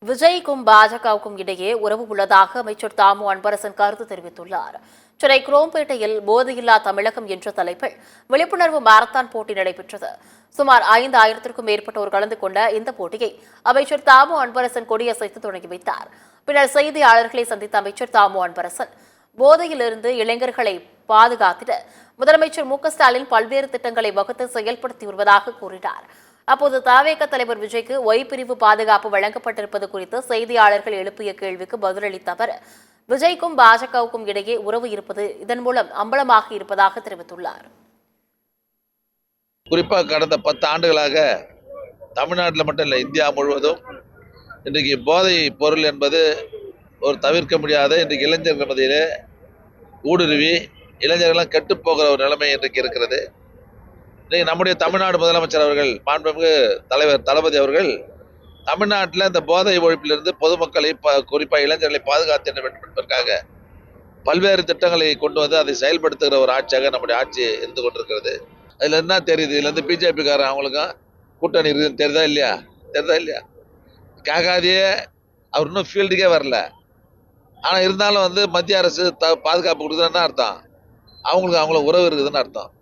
விஜய்க்கும் பாஜகவுக்கும் இடையே உறவு உள்ளதாக அமைச்சர் தாமு அன்பரசன் கருத்து தெரிவித்துள்ளார். சென்னை குரோம்பேட்டையில் போதையில்லா தமிழகம் என்ற தலைப்பில் விழிப்புணர்வு மாரத்தான் போட்டி நடைபெற்றது. சுமார் 5,000க்கும் மேற்பட்டோர் கலந்து கொண்ட இந்த போட்டியை அமைச்சர் தாமு அன்பரசன் கொடியசைத்து தொடங்கி வைத்தார். பின்னர் செய்தியாளர்களை சந்தித்த அமைச்சர் தாமு அன்பரசன் போதையிலிருந்து இளைஞர்களை பாதுகாத்திட முதலமைச்சர் மு.க.ஸ்டாலின் பல்வேறு திட்டங்களை வகுத்து செயல்படுத்தி வருவதாக கூறினார். அப்போது தவேக தலைவர் விஜய்க்கு ஒய் பிரிவு பாதுகாப்பு வழங்கப்பட்டிருப்பது குறித்து செய்தியாளர்கள் எழுப்பிய கேள்விக்கு பதிலளித்த அவர், விஜய்க்கும் பாஜகவுக்கும் இடையே உறவு இருப்பது இதன் மூலம் அம்பலமாக இருப்பதாக தெரிவித்துள்ளார். குறிப்பாக கடந்த 10 ஆண்டுகளாக தமிழ்நாட்டில் மட்டும் இல்லை, இந்தியா முழுவதும் இன்றைக்கு போதை பொருள் என்பது ஒரு தவிர்க்க முடியாத இன்றைக்கு இளைஞர்கள் மத்தியிலே ஊடுருவி இளைஞர்கள்லாம் கெட்டுப்போகிற ஒரு நிலைமை இன்றைக்கு இருக்கிறது. இன்றைக்கு நம்முடைய தமிழ்நாடு முதலமைச்சர் அவர்கள், மாண்புமிகு தலைவர் தளபதி அவர்கள், தமிழ்நாட்டில் இந்த போதை ஒழிப்பிலிருந்து பொதுமக்களை குறிப்பாக இளைஞர்களை பாதுகாத்து வேண்டும் என்பதற்காக பல்வேறு திட்டங்களை கொண்டு வந்து அதை செயல்படுத்துகிற ஒரு ஆட்சியாக நம்முடைய ஆட்சி இருந்து கொண்டிருக்கிறது. அதில் என்ன தெரியுது, இதுல இருந்து பிஜேபிக்காரன் அவங்களுக்கும் கூட்டணி இருக்குதுன்னு தெரியுதா இல்லையா? கேட்காதையே அவர் இன்னும் ஃபீல்டுக்கே வரல. ஆனால் இருந்தாலும் மத்திய அரசு பாதுகாப்பு கொடுக்குதுன்னு அர்த்தம், அவங்களுக்கு உறவு இருக்குதுன்னு அர்த்தம்.